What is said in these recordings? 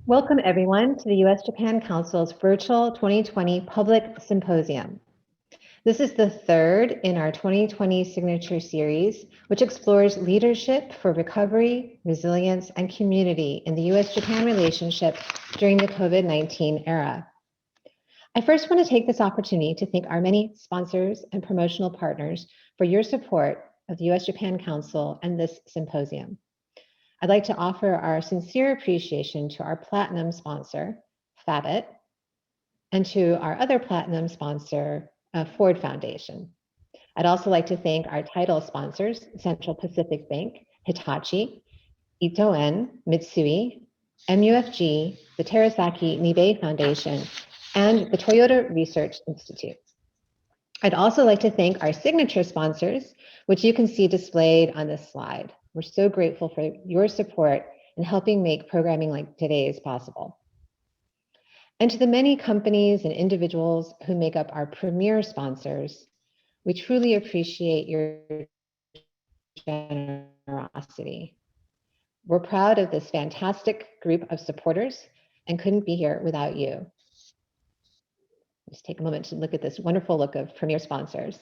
Welcome everyone to the US-Japan Council's virtual 2020 Public Symposium. This is the third in our 2020 signature series, which explores leadership for recovery, resilience, and community in the US-Japan relationship during the COVID-19 era. I first want to take this opportunity to thank our many sponsors and promotional partners for your support of the US-Japan Council and this symposium. I'd like to offer our sincere appreciation to our platinum sponsor, Fabit, and to our other platinum sponsor, Ford Foundation. I'd also like to thank our title sponsors, Central Pacific Bank, Hitachi, Itoen, Mitsui, MUFG, the Terasaki Nibei Foundation, and the Toyota Research Institute. I'd also like to thank our signature sponsors, which you can see displayed on this slide. We're so grateful for your support in helping make programming like today's possible. And to the many companies and individuals who make up our premier sponsors, we truly appreciate your generosity. We're proud of this fantastic group of supporters and couldn't be here without you. Just take a moment to look at this wonderful look of premier sponsors.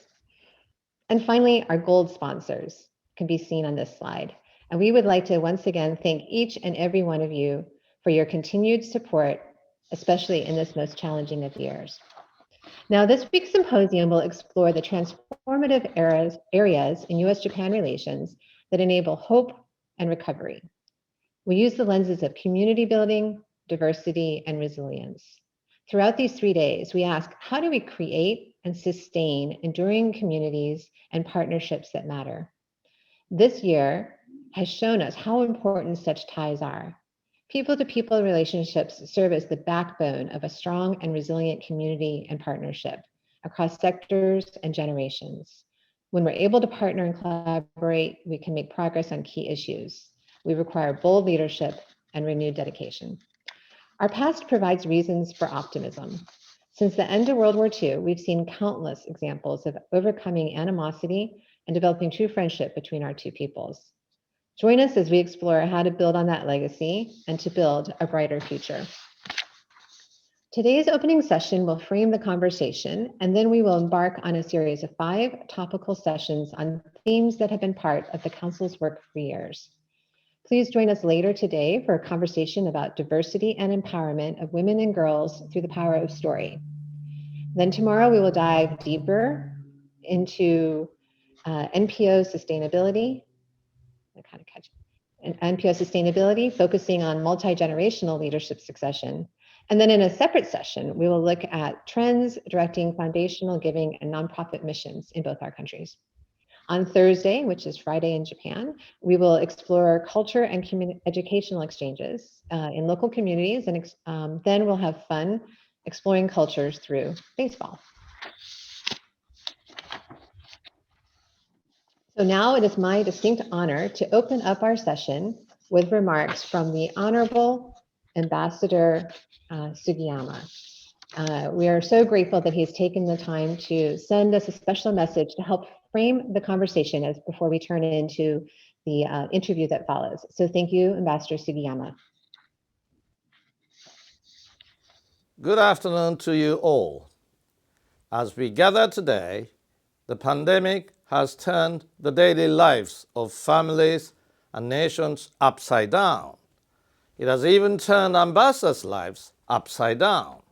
And finally, our gold sponsors can be seen on this slide. And we would like to once again thank each and every one of you for your continued support, especially in this most challenging of years. Now, this week's symposium will explore the transformative areas in US-Japan relations that enable hope and recovery. We use the lenses of community building, diversity, and resilience. Throughout these 3 days, we ask, how do we create and sustain enduring communities and partnerships that matter? This year has shown us how important such ties are. People-to-people relationships serve as the backbone of a strong and resilient community and partnership across sectors and generations. When we're able to partner and collaborate, we can make progress on key issues. We require bold leadership and renewed dedication. Our past provides reasons for optimism. Since the end of World War II, we've seen countless examples of overcoming animosity and developing true friendship between our two peoples. Join us as we explore how to build on that legacy and to build a brighter future. Today's opening session will frame the conversation, and then we will embark on a series of 5 topical sessions on themes that have been part of the Council's work for years. Please join us later today for a conversation about diversity and empowerment of women and girls through the power of story. Then tomorrow we will dive deeper into NPO sustainability. NPO sustainability, focusing on multi-generational leadership succession. And then in a separate session, we will look at trends directing foundational giving and nonprofit missions in both our countries. On Thursday, which is Friday in Japan, we will explore culture and educational exchanges in local communities, and then we'll have fun exploring cultures through baseball. So now it is my distinct honor to open up our session with remarks from the Honorable Ambassador Sugiyama. We are so grateful that he's taken the time to send us a special message to help frame the conversation as before we turn into the interview that follows. So thank you, Ambassador Sugiyama. Good afternoon to you all. As we gather today, the pandemic has turned the daily lives of families and nations upside down. It has even turned ambassadors' lives upside down.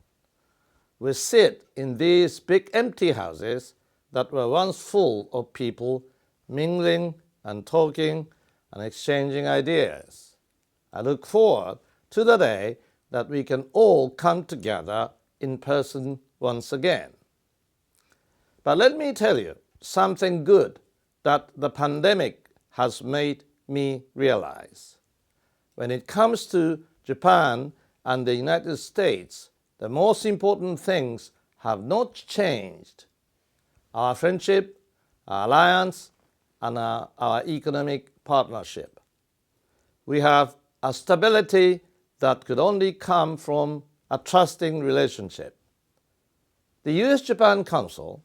We sit in these big empty houses that were once full of people mingling and talking and exchanging ideas. I look forward to the day that we can all come together in person once again. But let me tell you something good that the pandemic has made me realize. When it comes to Japan and the United States, the most important things have not changed. Our friendship, our alliance, and our economic partnership. We have a stability that could only come from a trusting relationship. The US-Japan Council,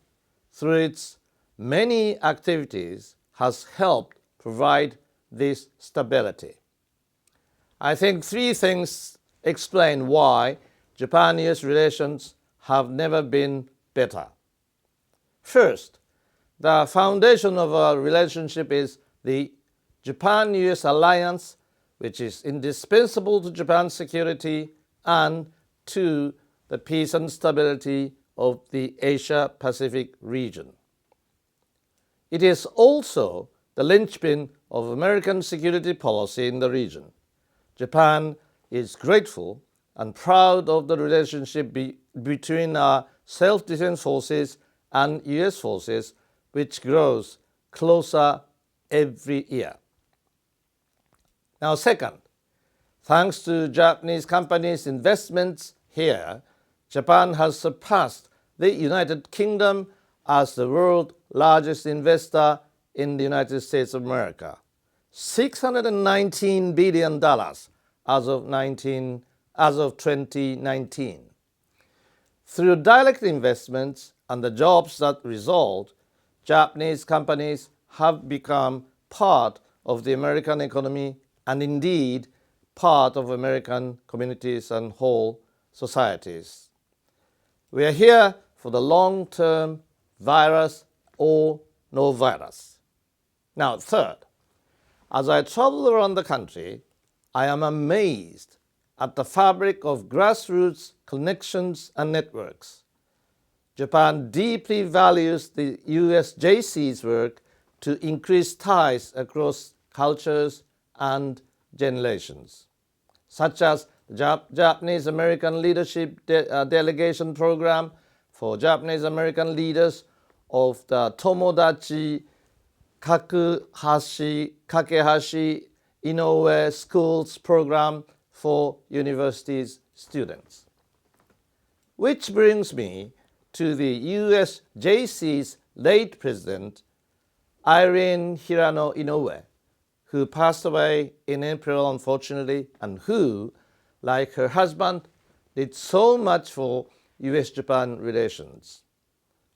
through its many activities, has helped provide this stability. I think 3 things explain why Japan-US relations have never been better. First, the foundation of our relationship is the Japan-US alliance, which is indispensable to Japan's security and to the peace and stability of the Asia-Pacific region. It is also the linchpin of American security policy in the region. Japan is grateful and proud of the relationship between our self-defense forces and US forces, which grows closer every year. Now, second, thanks to Japanese companies' investments here, Japan has surpassed the United Kingdom as the world's largest investor in the United States of America. $619 billion as of 2019. Through direct investments and the jobs that result, Japanese companies have become part of the American economy and indeed part of American communities and whole societies. We are here for the long-term, virus or no virus. Now, third, as I travel around the country, I am amazed at the fabric of grassroots connections and networks. Japan deeply values the USJC's work to increase ties across cultures and generations, such as the Japanese-American Leadership Delegation Program for Japanese-American leaders of the Tomodachi Kakehashi Inoue Schools Program for universities students. Which brings me to the USJC's late president, Irene Hirano Inoue, who passed away in Imperial, unfortunately, and who, like her husband, did so much for US-Japan relations.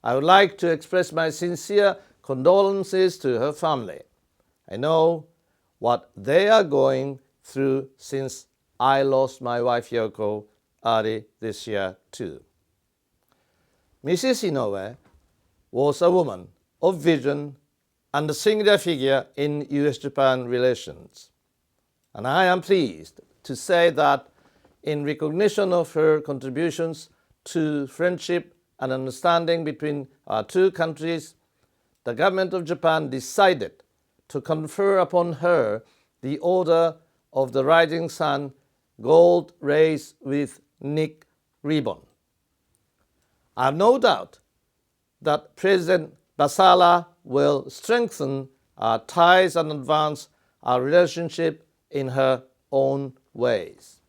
I would like to express my sincere condolences to her family. I know what they are going through since I lost my wife Yoko early this year too. Mrs. Inoue was a woman of vision and a singular figure in US-Japan relations. And I am pleased to say that in recognition of her contributions to friendship and understanding between our two countries, the government of Japan decided to confer upon her the Order of the Rising Sun Gold Race with Nick Ribbon. I have no doubt that President Basala will strengthen our ties and advance our relationship in her own ways.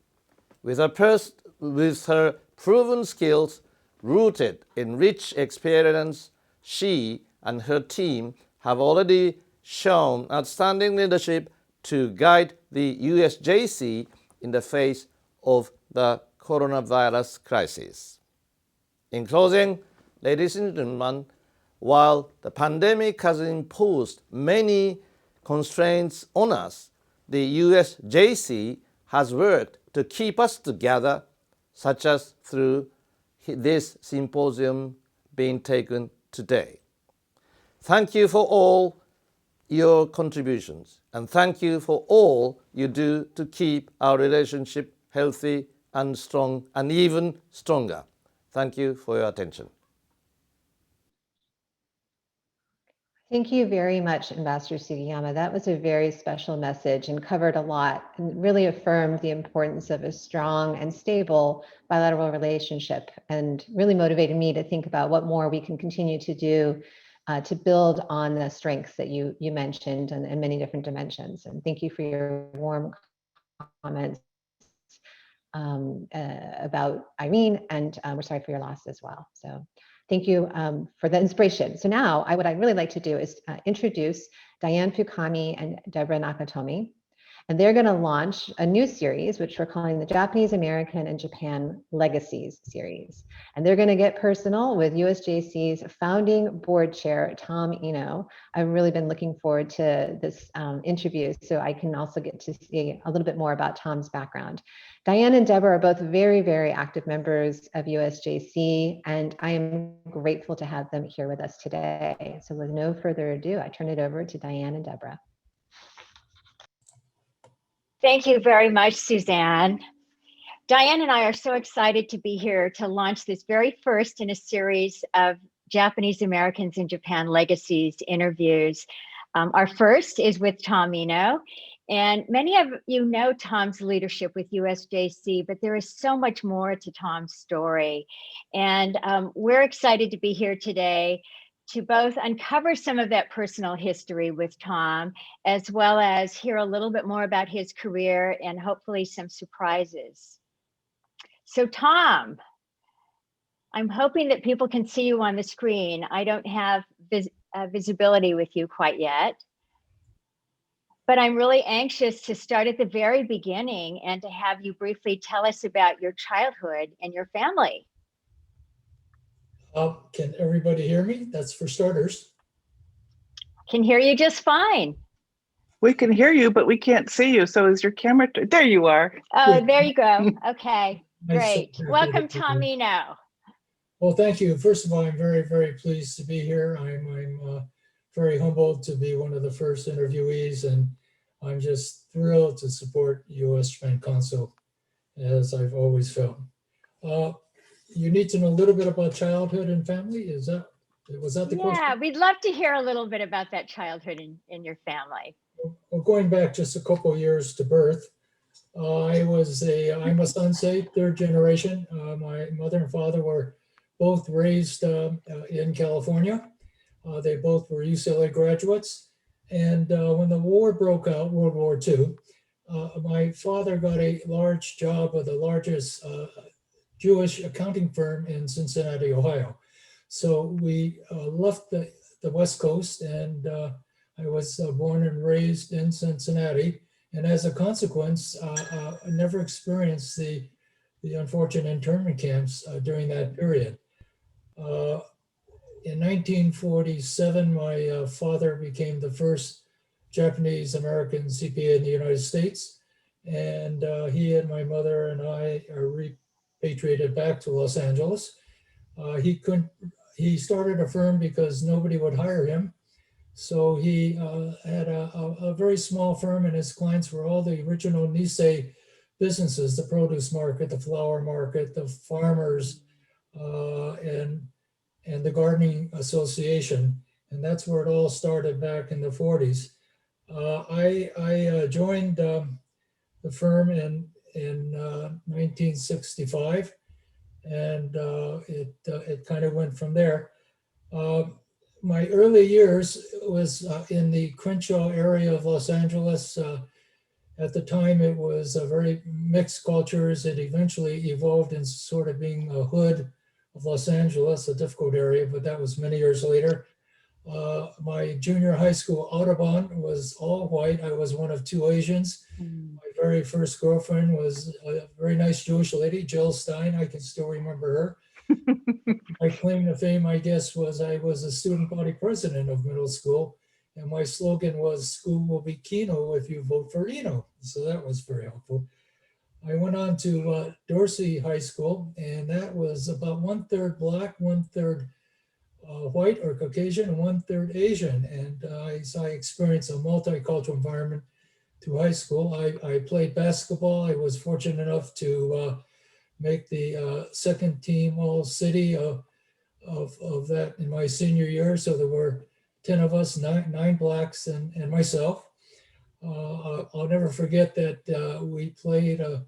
With her proven skills rooted in rich experience, she and her team have already shown outstanding leadership to guide the USJC in the face of the coronavirus crisis. In closing, ladies and gentlemen, while the pandemic has imposed many constraints on us, the USJC has worked to keep us together, such as through this symposium being taken today. Thank you for all your contributions, and thank you for all you do to keep our relationship healthy and strong and even stronger. Thank you for your attention. Thank you very much, Ambassador Sugiyama. That was a very special message and covered a lot and really affirmed the importance of a strong and stable bilateral relationship and really motivated me to think about what more we can continue to do to build on the strengths that you mentioned in many different dimensions. And thank you for your warm comments about Irene, and we're sorry for your loss as well. So thank you for the inspiration. So now what I'd really like to do is introduce Diane Fukami and Deborah Nakatomi. And they're going to launch a new series, which we're calling the Japanese American and Japan Legacies series. And they're going to get personal with USJC's founding board chair, Tom Eno. I've really been looking forward to this interview, so I can also get to see a little bit more about Tom's background. Diane and Deborah are both very, very active members of USJC, and I am grateful to have them here with us today. So with no further ado, I turn it over to Diane and Deborah. Thank you very much, Suzanne. Diane and I are so excited to be here to launch this very first in a series of Japanese Americans in Japan Legacies interviews. Our first is with Tom Eno, and many of you know Tom's leadership with USJC, but there is so much more to Tom's story. And we're excited to be here today to both uncover some of that personal history with Tom, as well as hear a little bit more about his career and hopefully some surprises. So Tom, I'm hoping that people can see you on the screen. I don't have visibility with you quite yet, but I'm really anxious to start at the very beginning and to have you briefly tell us about your childhood and your family. Can everybody hear me? That's for starters. Can hear you just fine. We can hear you, but we can't see you. So is your camera, there you are. Oh, there you go. Okay, Nice. great. Welcome, Tom Eno. Well, thank you. First of all, I'm very, very pleased to be here. I'm very humbled to be one of the first interviewees, and I'm just thrilled to support U.S. Japan Council, as I've always felt. You need to know a little bit about childhood and family. Was that the question? Yeah, we'd love to hear a little bit about that childhood in your family. Well, going back just a couple of years to birth, I'm a Sansei, third generation. My mother and father were both raised in California. They both were UCLA graduates. And when the war broke out, World War II, my father got a large job with the largest Jewish accounting firm in Cincinnati, Ohio. So we left the West Coast, and I was born and raised in Cincinnati. And as a consequence, I never experienced the unfortunate internment camps during that period. In 1947, my father became the first Japanese American CPA in the United States. And he and my mother and I are repatriated back to Los Angeles. He started a firm because nobody would hire him. So he had a very small firm, and his clients were all the original Nisei businesses, the produce market, the flower market, the farmers, and the gardening association. And that's where it all started back in the 40s. I joined the firm in 1965, and it kind of went from there. My early years was in the Crenshaw area of Los Angeles. At the time, it was a very mixed cultures. It eventually evolved into sort of being a hood of Los Angeles, a difficult area, but that was many years later. My junior high school Audubon was all white. I was one of two Asians. My very first girlfriend was a very nice Jewish lady, Jill Stein. I can still remember her. My claim to fame, I guess, was I was a student body president of middle school, and my slogan was "School will be Kino if you vote for Eno." So that was very helpful. I went on to Dorsey High School, and that was about 1/3 Black, 1/3 white or Caucasian, and 1/3 Asian. And so I experienced a multicultural environment through high school. I played basketball. I was fortunate enough to make the second team all city of that in my senior year. So there were 10 of us, nine blacks and myself. I'll never forget that we played a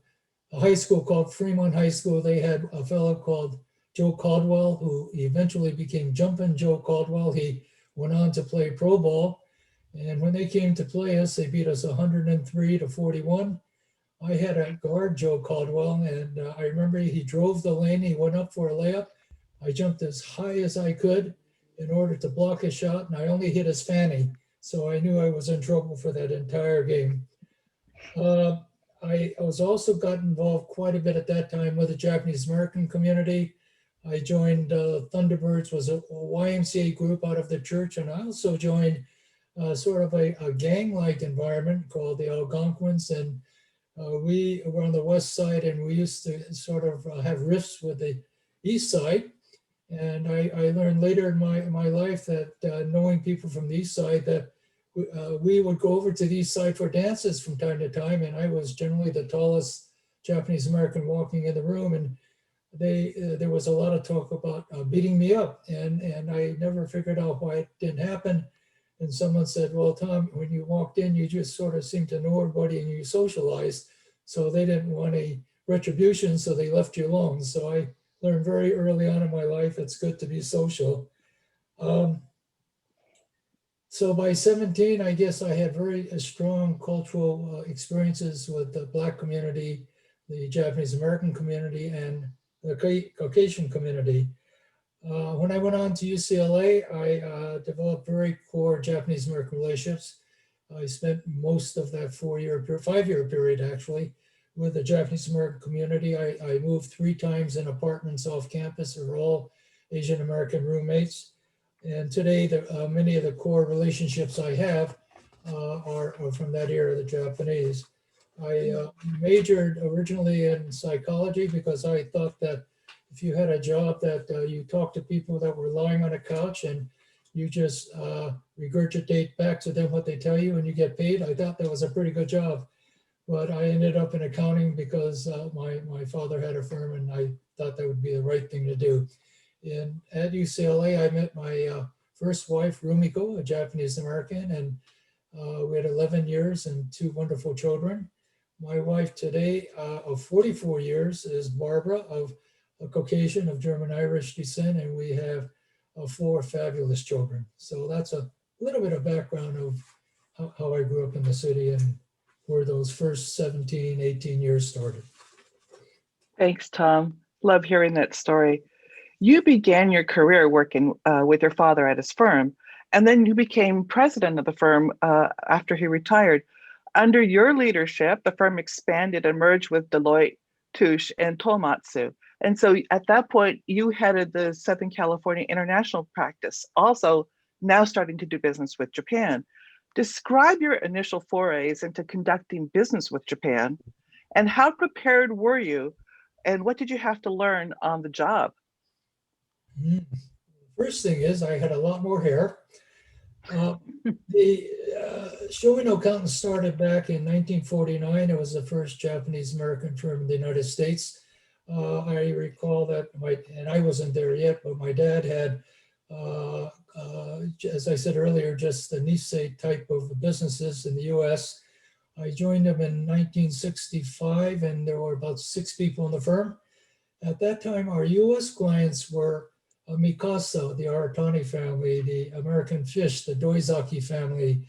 high school called Fremont High School. They had a fellow called Joe Caldwell, who eventually became Jumpin' Joe Caldwell. He went on to play pro ball. And when they came to play us, they beat us 103-41. I had a guard, Joe Caldwell, and I remember he drove the lane. He went up for a layup. I jumped as high as I could in order to block a shot, and I only hit his fanny. So I knew I was in trouble for that entire game. Uh, I was also got involved quite a bit at that time with the Japanese American community. I joined Thunderbirds, was a YMCA group out of the church, and I also joined sort of a gang-like environment called the Algonquins, and we were on the west side, and we used to sort of have rifts with the east side. And I learned later in my life that knowing people from the east side, that we would go over to the east side for dances from time to time. And I was generally the tallest Japanese American walking in the room. And there was a lot of talk about beating me up. And I never figured out why it didn't happen. And someone said, well, Tom, when you walked in, you just sort of seemed to know everybody and you socialized. So they didn't want a retribution, so they left you alone. So I learned very early on in my life, it's good to be social. So by 17, I guess I had very strong cultural experiences with the Black community, the Japanese American community, and the Caucasian community. When I went on to UCLA, I developed very core Japanese American relationships. I spent most of that 5-year period actually with the Japanese American community. I moved 3 times in apartments off campus. They were all Asian American roommates. And today, many of the core relationships I have are from that era, the Japanese. I majored originally in psychology because I thought that if you had a job that you talk to people that were lying on a couch and you just regurgitate back to them what they tell you and you get paid, I thought that was a pretty good job. But I ended up in accounting because my father had a firm and I thought that would be the right thing to do. At UCLA, I met my first wife, Rumiko, a Japanese American, and we had 11 years and 2 wonderful children. My wife today of 44 years is Barbara, of a Caucasian of German-Irish descent, and we have 4 fabulous children. So that's a little bit of background of how I grew up in the city and where those first 17, 18 years started. Thanks, Tom. Love hearing that story. You began your career working with your father at his firm, and then you became president of the firm after he retired. Under your leadership, the firm expanded and merged with Deloitte, Touche, and Tomatsu. And so at that point, you headed the Southern California international practice, also now starting to do business with Japan. Describe your initial forays into conducting business with Japan, and how prepared were you, and what did you have to learn on the job? First thing is I had a lot more hair. The Shoin Accountants started back in 1949. It was the first Japanese American firm in the United States. I recall that and I wasn't there yet, but my dad had, as I said earlier, just the Nisei type of businesses in the US. I joined them in 1965 and there were about 6 people in the firm. At that time, our US clients were Mikasa, the Aratani family, the American Fish, the Doizaki family,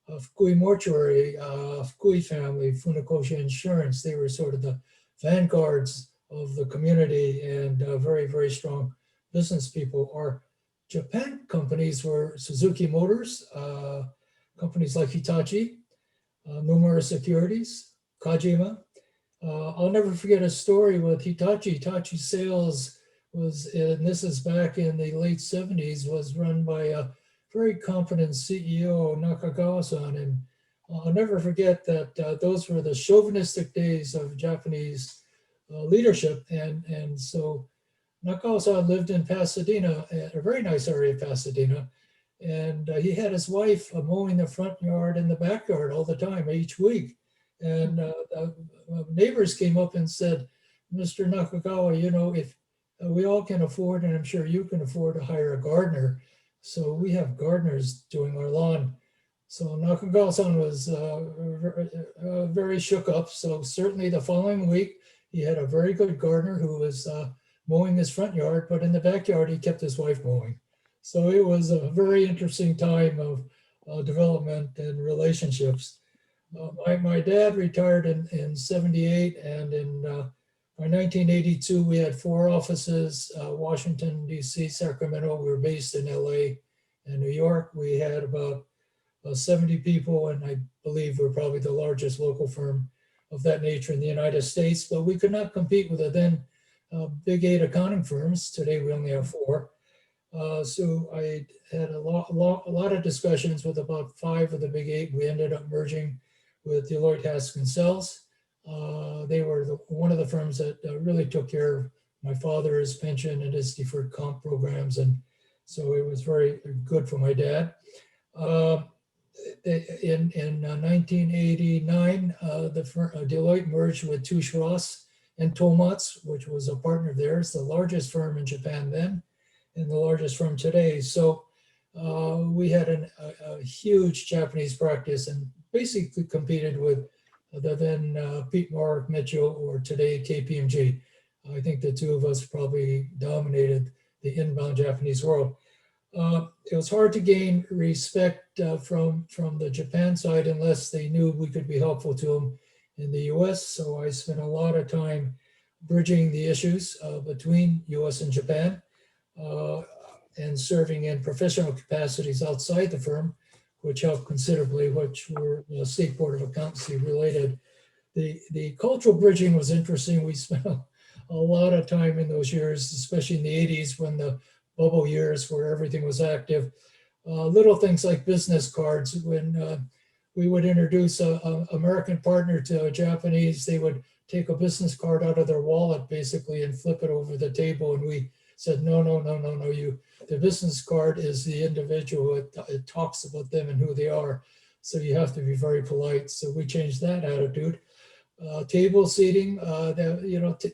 Fukui Mortuary, Fukui family, Funakoshi Insurance. They were sort of the vanguards of the community and very, very strong business people. Our Japan companies were Suzuki Motors, companies like Hitachi, Nomura Securities, Kajima. I'll never forget a story with Hitachi. Hitachi sales was, and this is back in the late 70s, was run by a very competent CEO, Nakagawa-san. And I'll never forget that those were the chauvinistic days of Japanese leadership. And so Nakagawa-san lived in Pasadena, a very nice area of Pasadena. And he had his wife mowing the front yard and the backyard all the time, each week. And neighbors came up and said, Mr. Nakagawa, you know, if we all can afford, and I'm sure you can afford, to hire a gardener. So we have gardeners doing our lawn. So Nakagawa-san was very shook up. So certainly the following week, he had a very good gardener who was mowing his front yard, but in the backyard, he kept his wife mowing. So it was a very interesting time of development and relationships. My dad retired in 78, and in by 1982, we had 4 offices, Washington, DC, Sacramento. We were based in LA and New York. We had about 70 people, and I believe we're probably the largest local firm of that nature in the United States, but we could not compete with the then big 8 accounting firms. Today we only have 4. So I had a lot of discussions with about 5 of the big 8. We ended up merging with Deloitte Haskins Sells. They were one of the firms that really took care of my father's pension and his deferred comp programs, and so it was very good for my dad. In 1989, Deloitte merged with Touche Ross and Tomatsu, which was a partner of theirs, the largest firm in Japan then, and the largest firm today. So we had a huge Japanese practice and basically competed with the then Pete Mark Mitchell, or today KPMG. I think the two of us probably dominated the inbound Japanese world. It was hard to gain respect from the Japan side unless they knew we could be helpful to them in the US. So I spent a lot of time bridging the issues between US and Japan, and serving in professional capacities outside the firm, which helped considerably, which were State Board of Accountancy related. The cultural bridging was interesting. We spent a lot of time in those years, especially in the 80s when the bubble years where everything was active. Little things like business cards. When we would introduce an American partner to a Japanese, they would take a business card out of their wallet basically and flip it over the table. And we said, no, the business card is the individual. It talks about them and who they are. So you have to be very polite. So we changed that attitude. Table seating,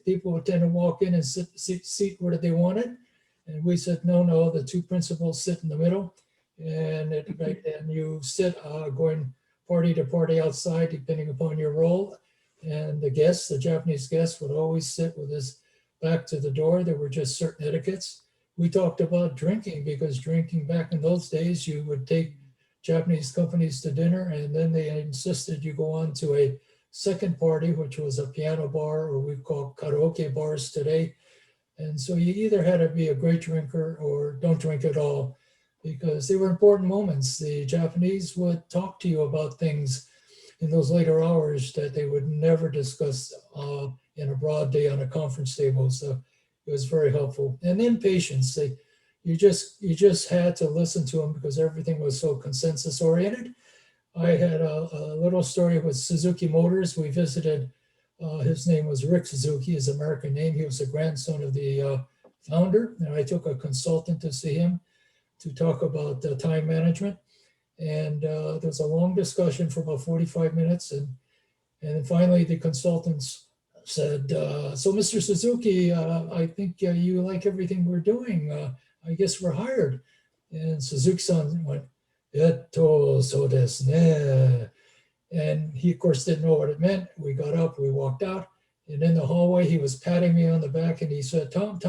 people would tend to walk in and seat where they wanted. And we said, no, the 2 principals sit in the middle, and you sit going party to party outside, depending upon your role. And the Japanese guest would always sit with his back to the door. There were just certain etiquettes. We talked about drinking, because drinking back in those days, you would take Japanese companies to dinner, and then they insisted you go on to a second party, which was a piano bar, or we call karaoke bars today. And so you either had to be a great drinker or don't drink at all, because they were important moments. The Japanese would talk to you about things in those later hours that they would never discuss in a broad day on a conference table. So it was very helpful. And then patience. You just had to listen to them because everything was so consensus oriented. I had a little story with Suzuki Motors. We visited, his name was Rick Suzuki, his American name. He was the grandson of the founder. And I took a consultant to see him to talk about time management. And there was a long discussion for about 45 minutes. And then finally the consultants said, so Mr. Suzuki, I think you like everything we're doing. I guess we're hired. And Suzuki-san went, "Etto, so desu ne." And he, of course, didn't know what it meant. We got up, we walked out. And in the hallway, he was patting me on the back and he said, Tom,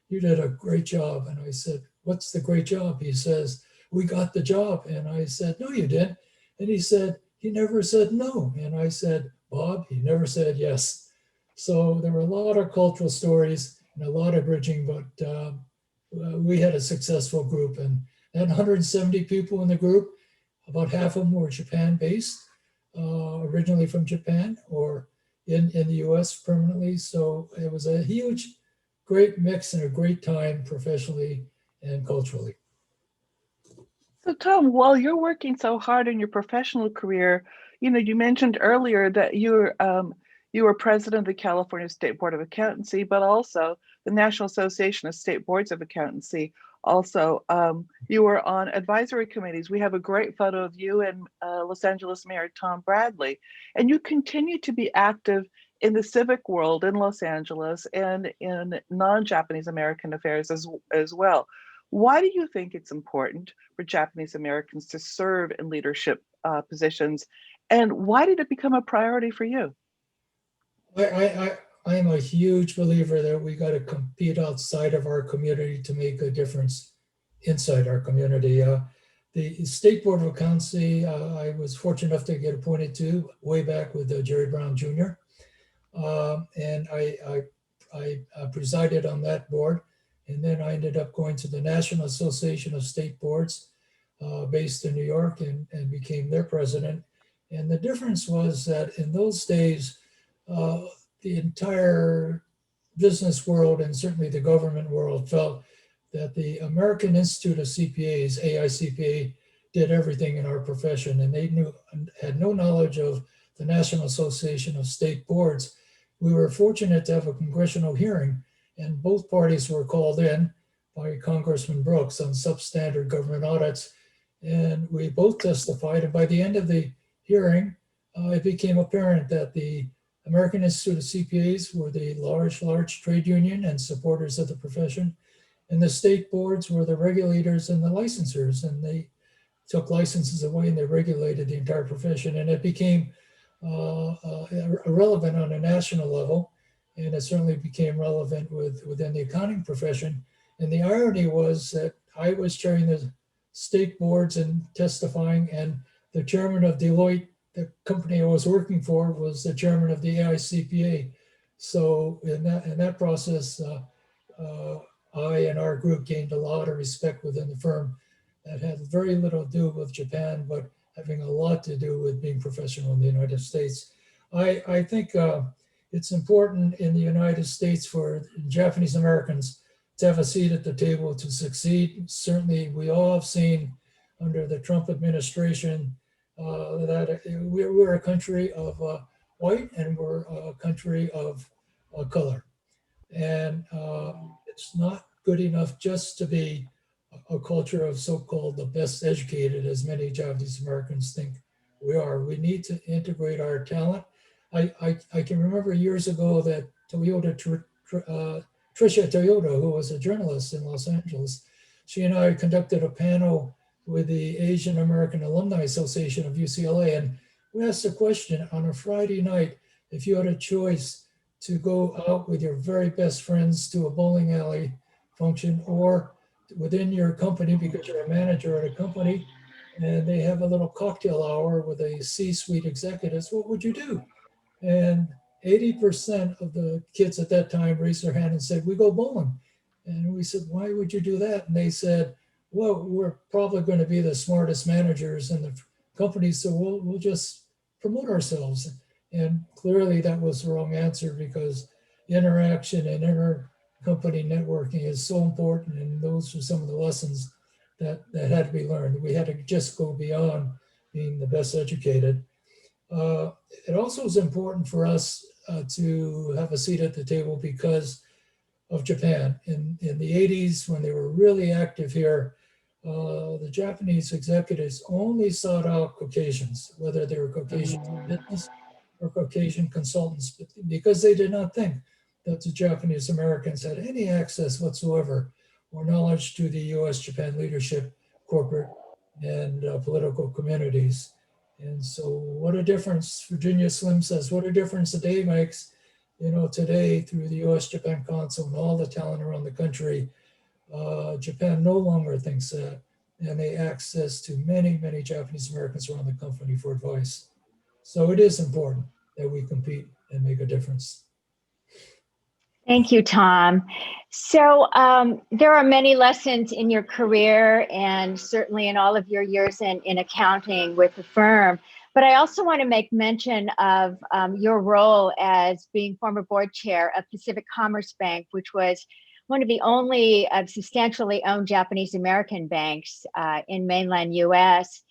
you did a great job. And I said, what's the great job? He says, we got the job. And I said, no, you didn't. And he said, he never said no. And I said, Bob, he never said yes. So there were a lot of cultural stories and a lot of bridging, but we had a successful group, and 170 people in the group, about half of them were Japan based, originally from Japan or in the US permanently. So it was a huge, great mix and a great time professionally and culturally. So Tom, while you're working so hard in your professional career, you mentioned earlier that you were president of the California State Board of Accountancy, but also the National Association of State Boards of Accountancy. Also, you were on advisory committees. We have a great photo of you and Los Angeles Mayor Tom Bradley, and you continue to be active in the civic world in Los Angeles and in non-Japanese American affairs as well. Why do you think it's important for Japanese Americans to serve in leadership positions, and why did it become a priority for you? I'm a huge believer that we got to compete outside of our community to make a difference inside our community. The State Board of Accountancy, I was fortunate enough to get appointed to way back with Jerry Brown Jr. And I presided on that board. And then I ended up going to the National Association of State Boards. based in New York, and became their president. And the difference was that in those days, the entire business world and certainly the government world felt that the American Institute of CPAs, AICPA, did everything in our profession, and they had no knowledge of the National Association of State Boards. We were fortunate to have a congressional hearing, and both parties were called in by Congressman Brooks on substandard government audits, and we both testified. And by the end of the hearing, it became apparent that the American Institute of CPAs were the large trade union and supporters of the profession, and the state boards were the regulators and the licensors, and they took licenses away and they regulated the entire profession, and it became relevant on a national level, and it certainly became relevant within the accounting profession. And the irony was that I was chairing the state boards and testifying, and the chairman of Deloitte, the company I was working for, was the chairman of the AICPA. So in that process, I and our group gained a lot of respect within the firm that had very little to do with Japan, but having a lot to do with being professional in the United States. I think it's important in the United States for Japanese Americans to have a seat at the table to succeed. Certainly, we all have seen under the Trump administration that we're a country of white and we're a country of color. And it's not good enough just to be a culture of so-called the best educated, as many Japanese Americans think we are. We need to integrate our talent. I can remember years ago that Trisha Toyota, who was a journalist in Los Angeles, she and I conducted a panel with the Asian American Alumni Association of UCLA. And we asked a question on a Friday night: if you had a choice to go out with your very best friends to a bowling alley function, or within your company, because you're a manager at a company and they have a little cocktail hour with a C-suite executives, what would you do? And 80% of the kids at that time raised their hand and said, we go bowling. And we said, why would you do that? And they said, well, we're probably going to be the smartest managers in the company, so we'll just promote ourselves. And clearly that was the wrong answer, because interaction and inter-company networking is so important. And those are some of the lessons that had to be learned. We had to just go beyond being the best educated. It also is important for us to have a seat at the table because of Japan. In the 80s, when they were really active here, the Japanese executives only sought out Caucasians, whether they were Caucasian business or Caucasian consultants, because they did not think that the Japanese Americans had any access whatsoever or knowledge to the US-Japan leadership, corporate, and political communities. And so what a difference, Virginia Slim says, what a difference a day makes. You know, today through the US-Japan Council and all the talent around the country, Japan no longer thinks that, and they access to many, many Japanese Americans around the company for advice. So it is important that we compete and make a difference. Thank you, Tom. So there are many lessons in your career and certainly in all of your years in accounting with the firm. But I also want to make mention of your role as being former board chair of Pacific Commerce Bank, which was one of the only substantially owned Japanese American banks in mainland US.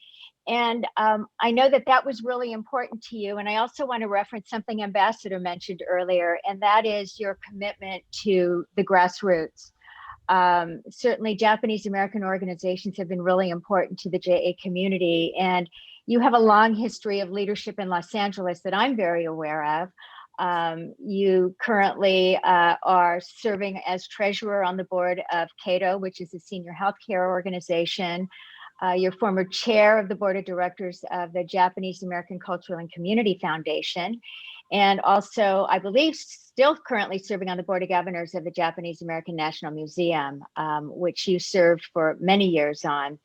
And I know that that was really important to you. And I also want to reference something Ambassador mentioned earlier, and that is your commitment to the grassroots. Certainly Japanese American organizations have been really important to the JA community. And you have a long history of leadership in Los Angeles that I'm very aware of. You currently are serving as treasurer on the board of Cato, which is a senior healthcare organization. You're former chair of the board of directors of the Japanese American Cultural and Community Foundation, and also, I believe, still currently serving on the board of governors of the Japanese American National Museum, which you served for many years on.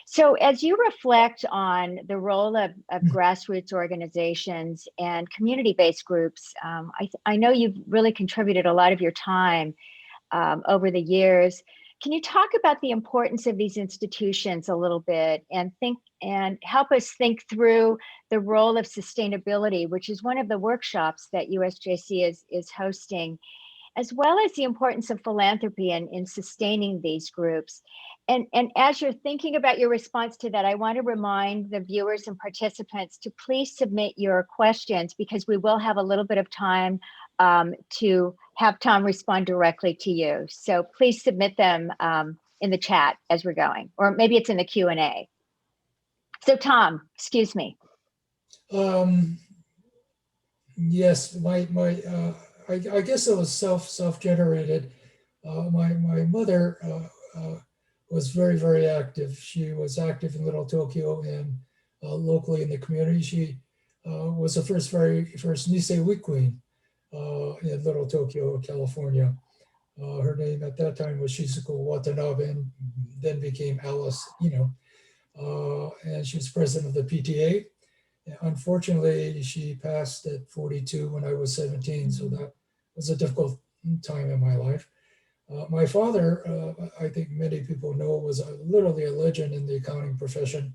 So as you reflect on the role of grassroots organizations and community-based groups, I know you've really contributed a lot of your time over the years Can you talk about the importance of these institutions a little bit and help us think through the role of sustainability, which is one of the workshops that USJC is hosting, as well as the importance of philanthropy in sustaining these groups. And as you're thinking about your response to that, I want to remind the viewers and participants to please submit your questions, because we will have a little bit of time to have Tom respond directly to you. So please submit them in the chat as we're going, or maybe it's in the Q&A. So Tom, excuse me. Yes, I guess it was self-generated. My mother was very active. She was active in Little Tokyo and locally in the community. She was the very first Nisei Week Queen in Little Tokyo, California. Her name at that time was Shizuko Watanabe, and then became Alice Ino. And she was president of the PTA. Unfortunately, she passed at 42 when I was 17, so that was a difficult time in my life. My father, I think many people know, was literally a legend in the accounting profession,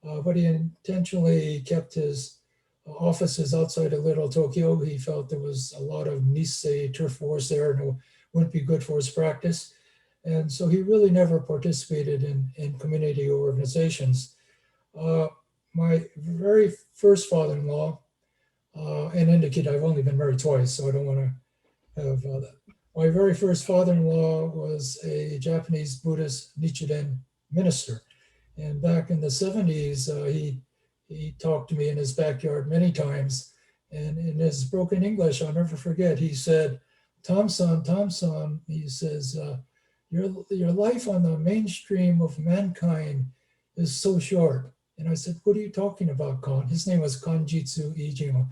but he intentionally kept his offices outside of Little Tokyo. He felt there was a lot of Nisei turf wars there and it wouldn't be good for his practice. And so he really never participated in community organizations. My very first father-in-law, and indicate I've only been married twice, so I don't want to have that. My very first father-in-law was a Japanese Buddhist Nichiren minister. And back in the 70s, he talked to me in his backyard many times. And in his broken English, I'll never forget, he said, Tom-san, he says, your life on the mainstream of mankind is so short. And I said, what are you talking about, Kon? His name was Kanjitsu Iijima.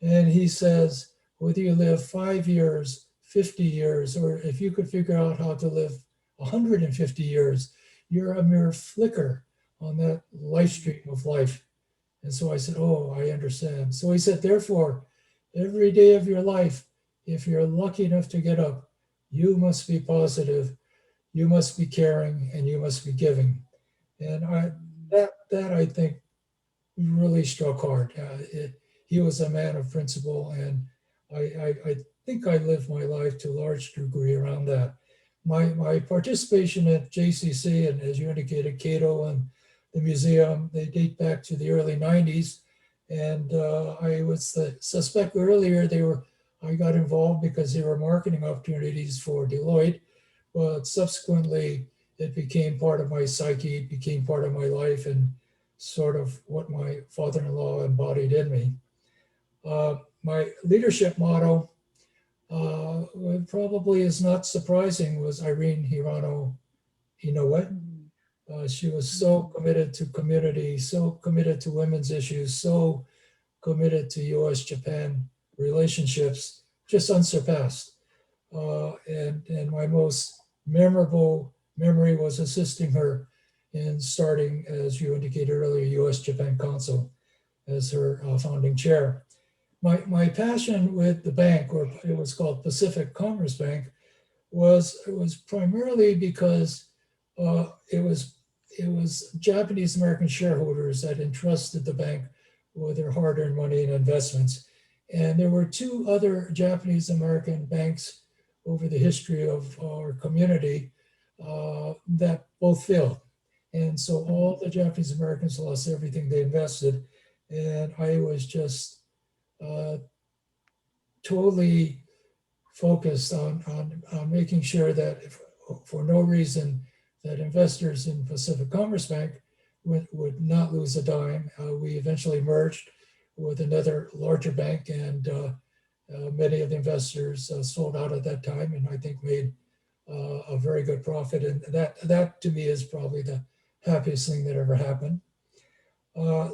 And he says, whether you live 5 years, 50 years, or if you could figure out how to live 150 years, you're a mere flicker on that life stream of life. And so I said, oh, I understand. So he said, therefore, every day of your life, if you're lucky enough to get up, you must be positive, you must be caring, and you must be giving. And that I think really struck hard. He was a man of principle, and I think I lived my life to a large degree around that. My participation at JCC, and as you indicated, Cato and the museum, they date back to the early 90s. And I was the suspect earlier, I got involved because there were marketing opportunities for Deloitte, but subsequently it became part of my psyche, it became part of my life, and sort of what my father-in-law embodied in me. My leadership motto, probably is not surprising, was Irene Hirano Inoue. She was so committed to community, so committed to women's issues, so committed to US-Japan relationships, just unsurpassed. And my most memorable memory was assisting her in starting, as you indicated earlier, US-Japan Council as her founding chair. My passion with the bank, or it was called Pacific Commerce Bank, was primarily because it was Japanese American shareholders that entrusted the bank with their hard-earned money and investments. And there were two other Japanese American banks over the history of our community that both failed. And so all the Japanese Americans lost everything they invested. And I was just totally focused on making sure that if, for no reason, that investors in Pacific Commerce Bank would not lose a dime. We eventually merged with another larger bank, and many of the investors sold out at that time, and I think made a very good profit. And that to me is probably the happiest thing that ever happened.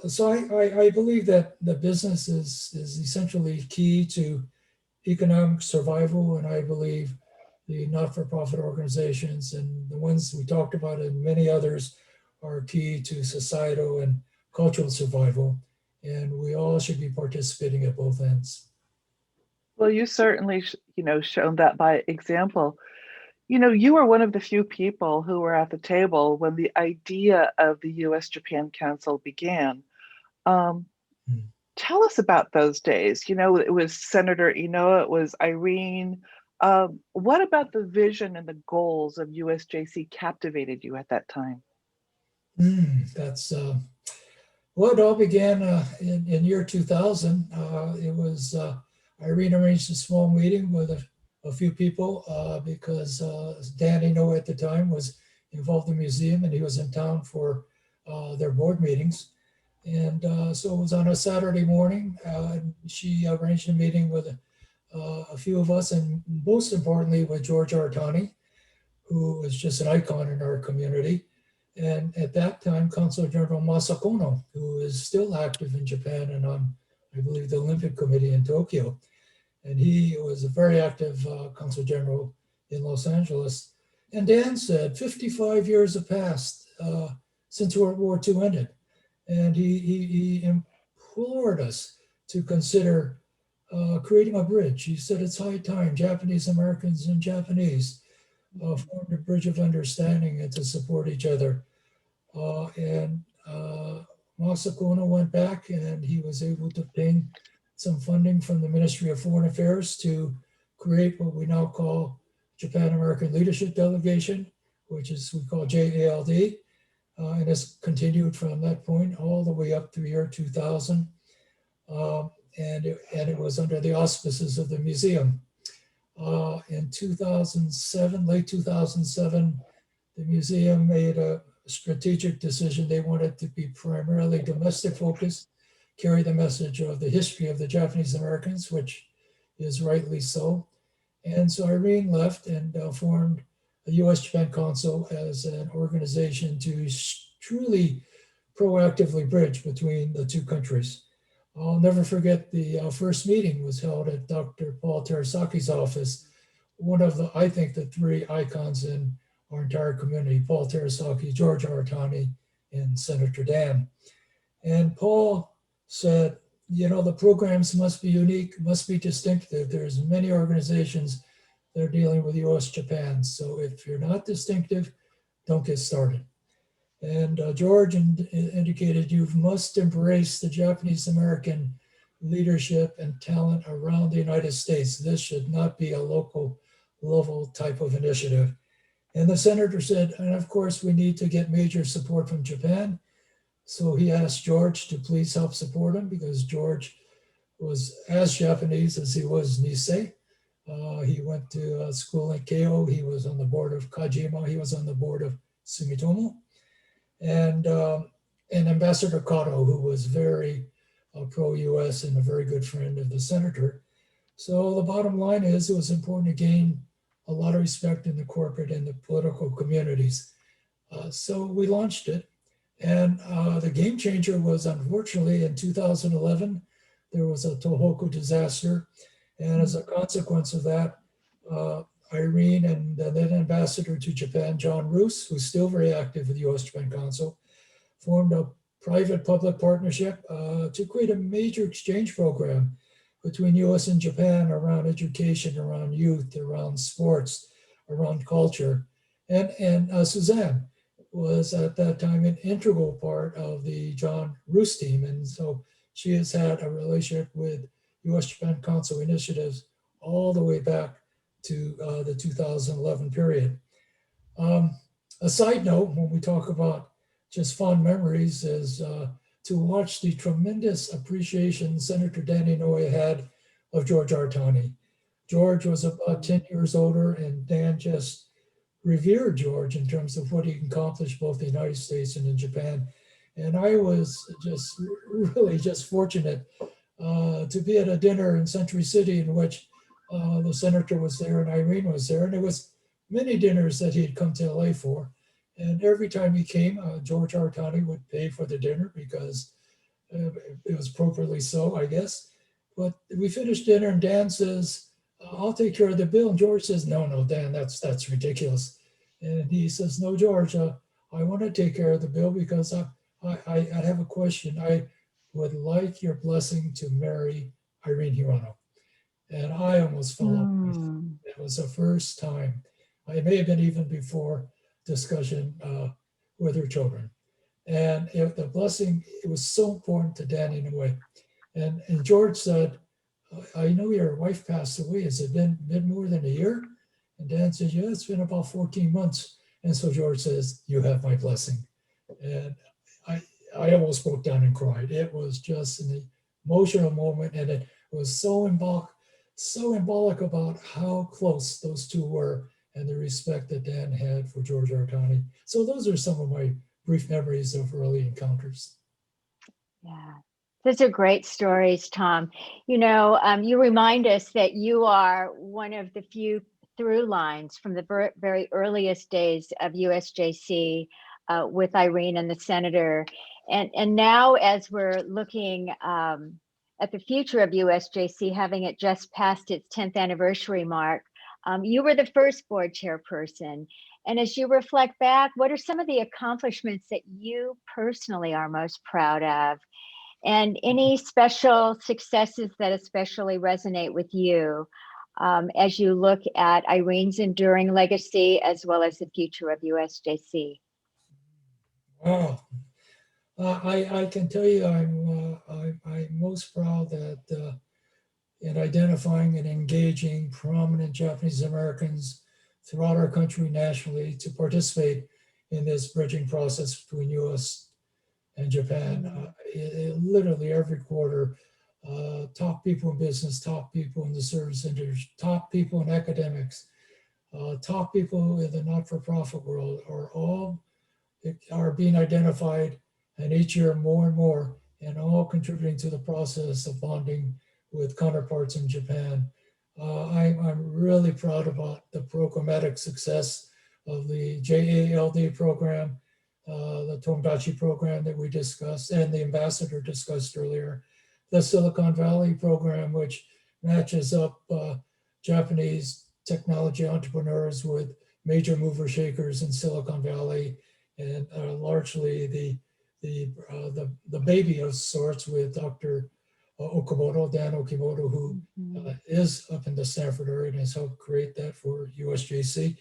So I believe that the business is essentially key to economic survival, and I believe the not-for-profit organizations and the ones we talked about and many others are key to societal and cultural survival, and we all should be participating at both ends. Well, you certainly, shown that by example. You know, you were one of the few people who were at the table when the idea of the US-Japan Council began. Um, Hmm. Tell us about those days. You know, it was Senator Inoue, it was Irene. What about the vision and the goals of USJC captivated you at that time? That's well, it all began in year 2000. It was Irene arranged a small meeting with a few people because Dan Inoue at the time was involved in the museum and he was in town for their board meetings. And so it was on a Saturday morning. And she arranged a meeting with a few of us, and most importantly with George Artani, who was just an icon in our community. And at that time, Consul General Masakono, who is still active in Japan and on, I believe, the Olympic Committee in Tokyo. And he was a very active Consul General in Los Angeles. And Dan said, 55 years have passed since World War II ended. And he implored us to consider creating a bridge. He said, it's high time Japanese Americans and Japanese formed a bridge of understanding and to support each other. And Masakona went back and he was able to obtain some funding from the Ministry of Foreign Affairs to create what we now call Japan American Leadership Delegation, which is we call JALD. And it's continued from that point all the way up to the year 2000. And it was under the auspices of the museum. In 2007, late 2007, the museum made a strategic decision. They wanted to be primarily domestic focused, carry the message of the history of the Japanese Americans, which is rightly so. And so Irene left and formed the US-Japan Council as an organization to truly proactively bridge between the two countries. I'll never forget the first meeting was held at Dr. Paul Terasaki's office, one of the, I think, the three icons in our entire community, Paul Terasaki, George Artani, and Senator Dan. And Paul said, you know, the programs must be unique, must be distinctive. There's many organizations that are dealing with US-Japan. So if you're not distinctive, don't get started. And George indicated you must embrace the Japanese American leadership and talent around the United States. This should not be a local level type of initiative. And the senator said, and of course we need to get major support from Japan. So he asked George to please help support him because George was as Japanese as he was Nisei. He went to school at Keio. He was on the board of Kajima. He was on the board of Sumitomo. And Ambassador Kato, who was very pro-US and a very good friend of the senator. So the bottom line is it was important to gain a lot of respect in the corporate and the political communities. So we launched it. And the game changer was, unfortunately, in 2011, there was a Tohoku disaster. And as a consequence of that, Irene and the then ambassador to Japan, John Roos, who's still very active with the US-Japan Council, formed a private-public partnership to create a major exchange program between US and Japan around education, around youth, around sports, around culture. And Suzanne was at that time an integral part of the John Roos team. And so she has had a relationship with US-Japan Council initiatives all the way back to the 2011 period. A side note, when we talk about just fond memories, is to watch the tremendous appreciation Senator Dan Inoue had of George Artani. George was about 10 years older, and Dan just revered George in terms of what he accomplished both in the United States and in Japan. And I was just really just fortunate to be at a dinner in Century City in which the senator was there and Irene was there. And it was many dinners that he had come to LA for. And every time he came, George Artani would pay for the dinner because it was appropriately so, I guess. But we finished dinner and Dan says, I'll take care of the bill. And George says, no, Dan, that's ridiculous. And he says, no, George, I want to take care of the bill because I have a question. I would like your blessing to marry Irene Hirano. And I almost fell off. It was the first time It may have been even before discussion with her children. And the blessing, it was so important to Dan in a way. And George said, I know your wife passed away. Has it been more than a year? And Dan said, yeah, it's been about 14 months. And so George says, you have my blessing. And I almost broke down and cried. It was just an emotional moment. And it was so symbolic about how close those two were and the respect that Dan had for George Artani. So those are some of my brief memories of early encounters. Yeah, those are great stories, Tom. You know, you remind us that you are one of the few through lines from the very earliest days of USJC with Irene and the senator. And now as we're looking at the future of USJC, having it just passed its 10th anniversary mark, you were the first board chairperson. And as you reflect back, what are some of the accomplishments that you personally are most proud of? And any special successes that especially resonate with you as you look at Irene's enduring legacy as well as the future of USJC? Wow. I can tell you I'm most proud that in identifying and engaging prominent Japanese Americans throughout our country nationally to participate in this bridging process between US and Japan. Literally every quarter, top people in business, top people in the service industry, top people in academics, top people in the not-for-profit world are being identified, and each year more and more, and all contributing to the process of bonding with counterparts in Japan. I'm really proud about the programmatic success of the JALD program, the Tomodachi program that we discussed, and the ambassador discussed earlier, the Silicon Valley program, which matches up Japanese technology entrepreneurs with major mover shakers in Silicon Valley, and largely the baby of sorts with Dr. Okamoto, Dan Okimoto, who is up in the Stanford area and has helped create that for USJC.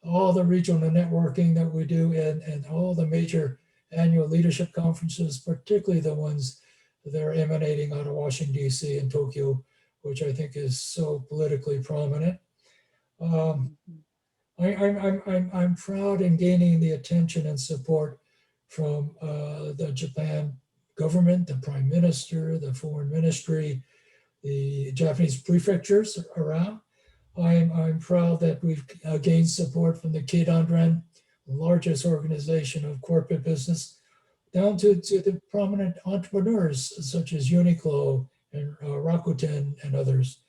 All the regional networking that we do and all the major annual leadership conferences, particularly the ones that are emanating out of Washington, DC and Tokyo, which I think is so politically prominent. I'm proud in gaining the attention and support from the Japan government, the Prime Minister, the Foreign Ministry, the Japanese prefectures around. I'm proud that we've gained support from the Keidanren, the largest organization of corporate business, down to the prominent entrepreneurs such as Uniqlo and Rakuten and others.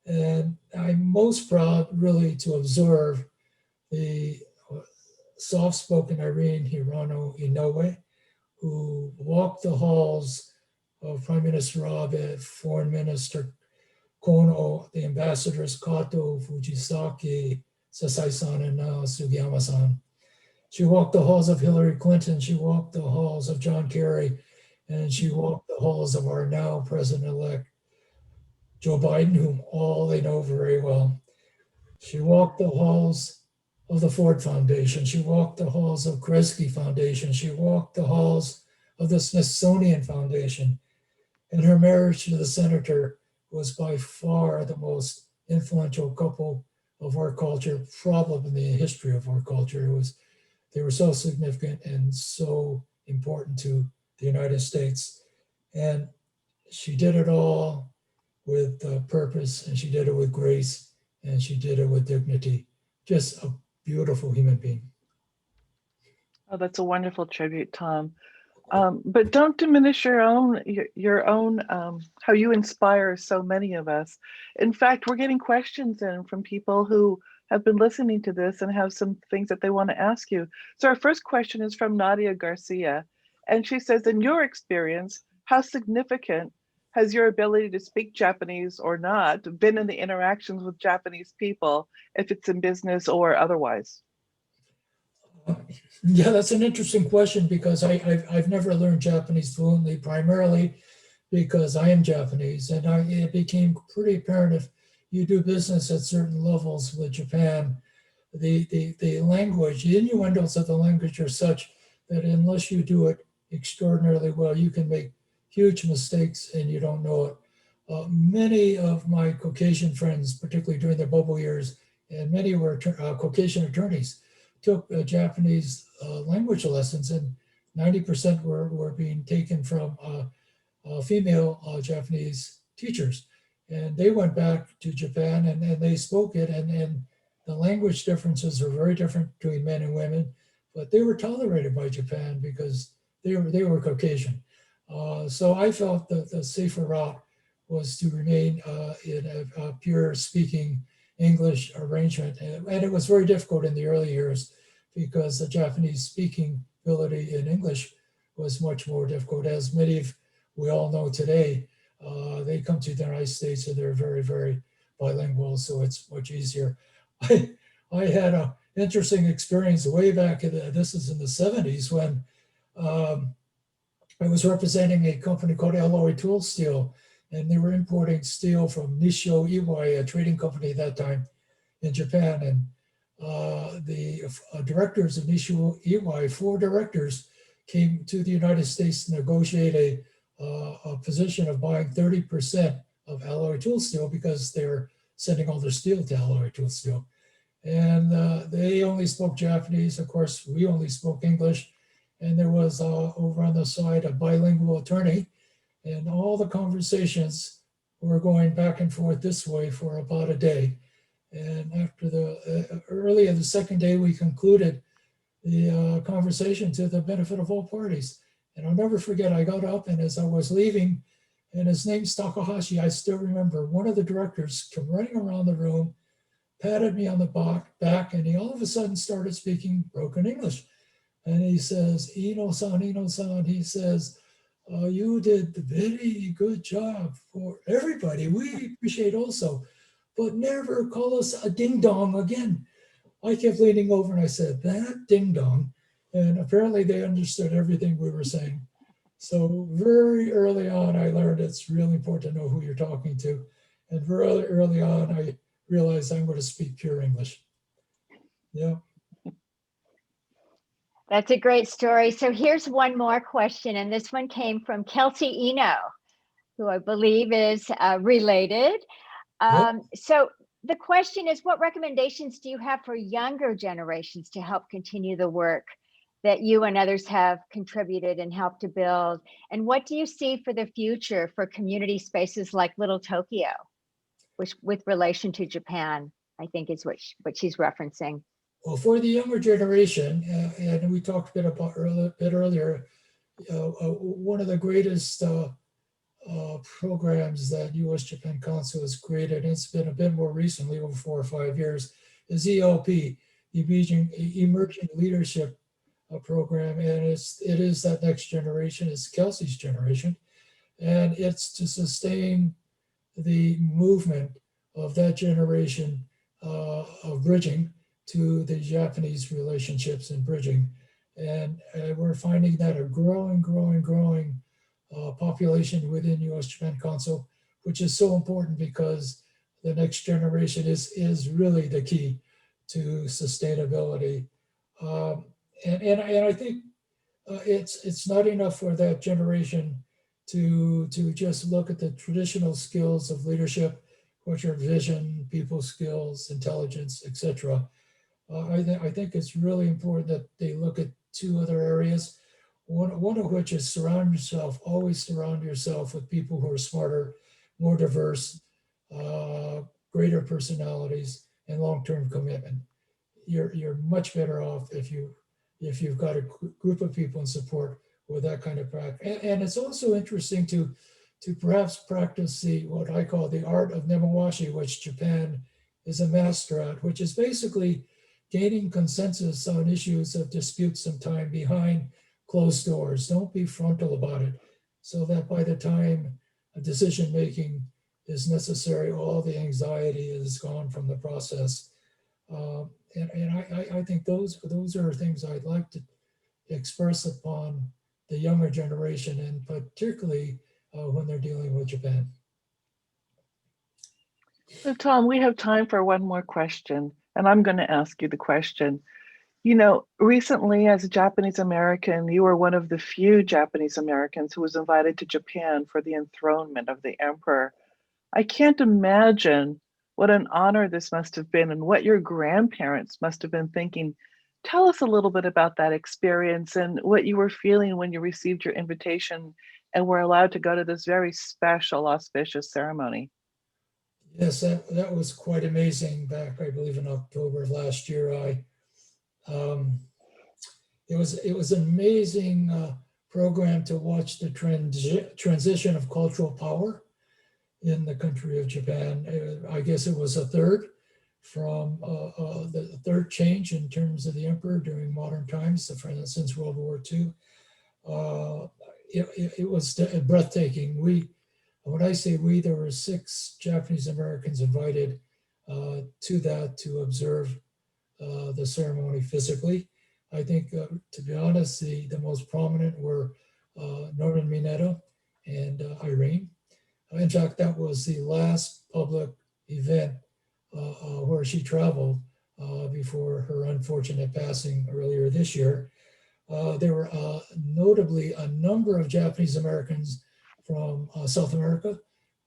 And I'm most proud really to observe the soft-spoken Irene Hirano Inoue, who walked the halls of Prime Minister Abe, Foreign Minister Kono, the ambassadors Kato, Fujisaki, Sasai-san, and now Sugiyama-san. She walked the halls of Hillary Clinton, she walked the halls of John Kerry, and she walked the halls of our now president-elect Joe Biden, whom all they know very well. She walked the halls of the Ford Foundation. She walked the halls of Kresge Foundation. She walked the halls of the Smithsonian Foundation. And her marriage to the senator was by far the most influential couple of our culture, probably in the history of our culture. They were so significant and so important to the United States. And she did it all with purpose, and she did it with grace, and she did it with dignity. Just a beautiful human being. Oh, that's a wonderful tribute, Tom. But don't diminish your own how you inspire so many of us. In fact, we're getting questions in from people who have been listening to this and have some things that they want to ask you. So our first question is from Nadia Garcia, and she says, in your experience, how significant has your ability to speak Japanese or not been in the interactions with Japanese people, if it's in business or otherwise? Yeah, that's an interesting question, because I've never learned Japanese fluently, primarily because I am Japanese, and it became pretty apparent if you do business at certain levels with Japan the language, the innuendos of the language are such that unless you do it extraordinarily well, you can make huge mistakes and you don't know it. Many of my Caucasian friends, particularly during the bubble years, and many were Caucasian attorneys, took Japanese language lessons, and 90% were being taken from female Japanese teachers. And they went back to Japan and they spoke it, and the language differences are very different between men and women, but they were tolerated by Japan because they were Caucasian. So I felt that the safer route was to remain in a pure speaking English arrangement. And it was very difficult in the early years because the Japanese speaking ability in English was much more difficult. As many of we all know today, they come to the United States and they're very, very bilingual, so it's much easier. I had an interesting experience way back this is in the 70s when I was representing a company called Alloy Tool Steel, and they were importing steel from Nissho Iwai, a trading company at that time in Japan. And the directors of Nissho Iwai, 4 directors, came to the United States to negotiate a position of buying 30% of Alloy Tool Steel because they're sending all their steel to Alloy Tool Steel. And they only spoke Japanese. Of course, we only spoke English. And there was over on the side a bilingual attorney, and all the conversations were going back and forth this way for about a day. And after early in the second day, we concluded the conversation to the benefit of all parties. And I'll never forget, I got up, and as I was leaving, and his name's Takahashi, I still remember, one of the directors came running around the room, patted me on the back, and he all of a sudden started speaking broken English. And he says, Ino-san, he says, you did a very good job for everybody. We appreciate also, but never call us a ding dong again. I kept leaning over and I said, that ding dong. And apparently they understood everything we were saying. So very early on, I learned it's really important to know who you're talking to. And very early on, I realized I'm going to speak pure English. Yeah. That's a great story. So here's one more question, and this one came from Kelsey Eno, who I believe is related. So the question is, what recommendations do you have for younger generations to help continue the work that you and others have contributed and helped to build? And what do you see for the future for community spaces like Little Tokyo, which with relation to Japan, I think is what she's referencing. Well, for the younger generation, and we talked a bit earlier, one of the greatest programs that US-Japan Council has created, and it's been a bit more recently, over 4 or 5 years, is ELP, Emerging Leadership Program. And it is that next generation, it's Kelsey's generation. And it's to sustain the movement of that generation of bridging to the Japanese relationships and bridging. And we're finding that a growing population within US-Japan Council, which is so important because the next generation is really the key to sustainability. And I think it's not enough for that generation to just look at the traditional skills of leadership, which are vision, people skills, intelligence, etc. I think it's really important that they look at 2 other areas. One of which is always surround yourself with people who are smarter, more diverse, greater personalities, and long-term commitment. You're much better off if you've got a group of people in support with that kind of practice. And it's also interesting to perhaps practice what I call the art of nemawashi, which Japan is a master at, which is basically gaining consensus on issues of dispute some time behind closed doors. Don't be frontal about it, so that by the time a decision making is necessary, all the anxiety is gone from the process. And I think those are things I'd like to express upon the younger generation, and particularly when they're dealing with Japan. So Tom, we have time for one more question. And I'm going to ask you the question. You know, recently as a Japanese American, you were one of the few Japanese Americans who was invited to Japan for the enthronement of the emperor. I can't imagine what an honor this must have been and what your grandparents must have been thinking. Tell us a little bit about that experience and what you were feeling when you received your invitation and were allowed to go to this very special, auspicious ceremony. Yes, that was quite amazing back, I believe, in October of last year. Um, it was an amazing program to watch the transition of cultural power in the country of Japan. I guess it was a third from the third change in terms of the emperor during modern times, since World War II. It was breathtaking. When I say we, there were 6 Japanese Americans invited to that to observe the ceremony physically. I think, to be honest, the most prominent were Norman Mineta and Irene. In fact, that was the last public event where she traveled before her unfortunate passing earlier this year. There were notably a number of Japanese Americans from South America,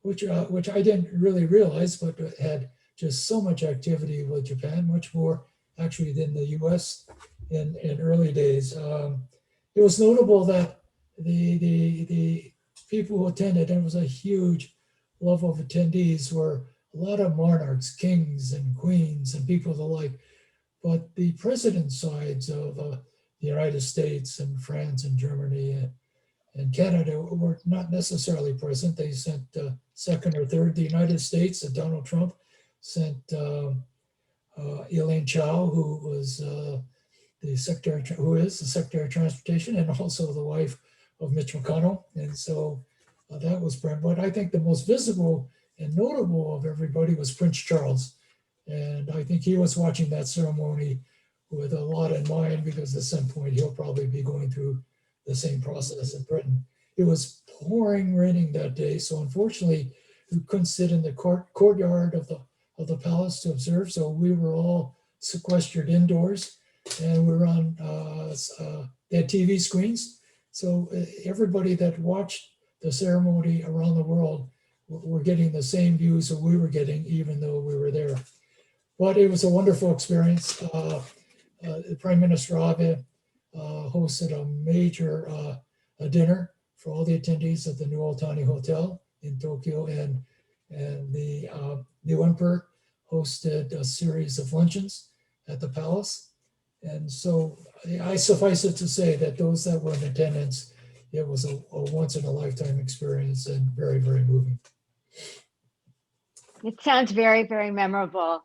which I didn't really realize, but had just so much activity with Japan, much more actually than the US in early days. It was notable that the people who attended, and it was a huge level of attendees, were a lot of monarchs, kings and queens and people of the like. But the president sides of the United States and France and Germany and Canada were not necessarily present. They sent second or third. The United States, Donald Trump sent Elaine Chao, who was the secretary, who is the Secretary of Transportation, and also the wife of Mitch McConnell. And so that was present. But I think the most visible and notable of everybody was Prince Charles. And I think he was watching that ceremony with a lot in mind, because at some point he'll probably be going through the same process in Britain. It was pouring raining that day, so unfortunately we couldn't sit in the courtyard of the palace to observe. So we were all sequestered indoors, and we were on they had TV screens. So everybody that watched the ceremony around the world were getting the same views that we were getting, even though we were there. But it was a wonderful experience. Prime Minister Abe hosted a major a dinner for all the attendees at the New Otani Hotel in Tokyo, and the new emperor hosted a series of luncheons at the palace. And so I suffice it to say that those that were in attendance, it was a once in a lifetime experience and very, very moving. It sounds very, very memorable.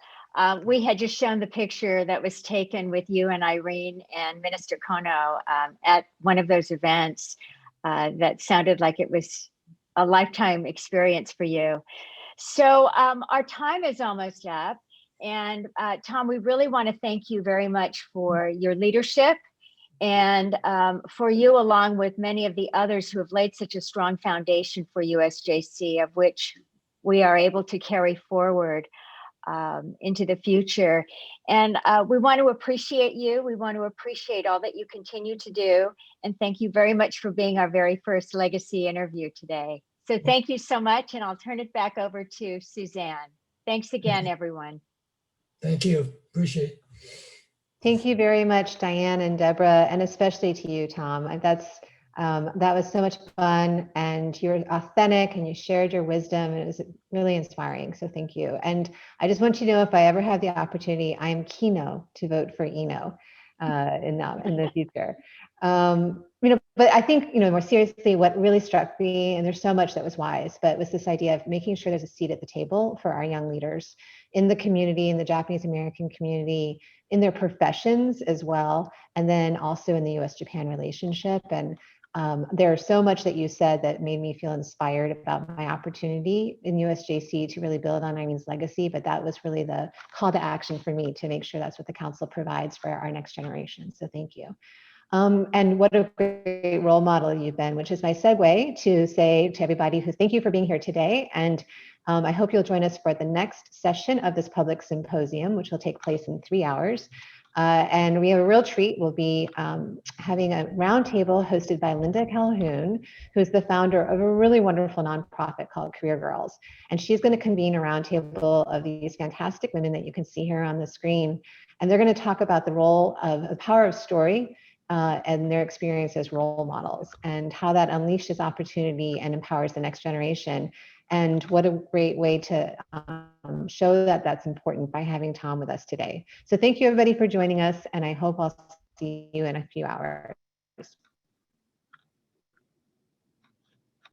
We had just shown the picture that was taken with you and Irene and Minister Kono at one of those events that sounded like it was a lifetime experience for you. So our time is almost up. And Tom, we really want to thank you very much for your leadership and for you, along with many of the others who have laid such a strong foundation for USJC, of which we are able to carry forward into the future. And we want to appreciate you. We want to appreciate all that you continue to do. And thank you very much for being our very first legacy interview today. So thank you so much. And I'll turn it back over to Suzanne. Thanks again, everyone. Thank you. Appreciate it. Thank you very much, Diane and Deborah, and especially to you, Tom. That was so much fun, and you're authentic, and you shared your wisdom, and it was really inspiring. So thank you. And I just want you to know, if I ever have the opportunity, I am keen to vote for Eno in the future. But I think, more seriously, what really struck me, and there's so much that was wise, but was this idea of making sure there's a seat at the table for our young leaders in the community, in the Japanese American community, in their professions as well, and then also in the US-Japan relationship. And there's so much that you said that made me feel inspired about my opportunity in USJC to really build on Irene's legacy, but that was really the call to action for me to make sure that's what the council provides for our next generation. So thank you. And what a great role model you've been, which is my segue to say to everybody who thank you for being here today. And I hope you'll join us for the next session of this public symposium, which will take place in 3 hours. And we have a real treat. We'll be having a roundtable hosted by Linda Calhoun, who's the founder of a really wonderful nonprofit called Career Girls. And she's going to convene a roundtable of these fantastic women that you can see here on the screen. And they're going to talk about the role of the power of story and their experience as role models, and how that unleashes opportunity and empowers the next generation. And what a great way to show that that's important by having Tom with us today. So thank you everybody for joining us, and I hope I'll see you in a few hours.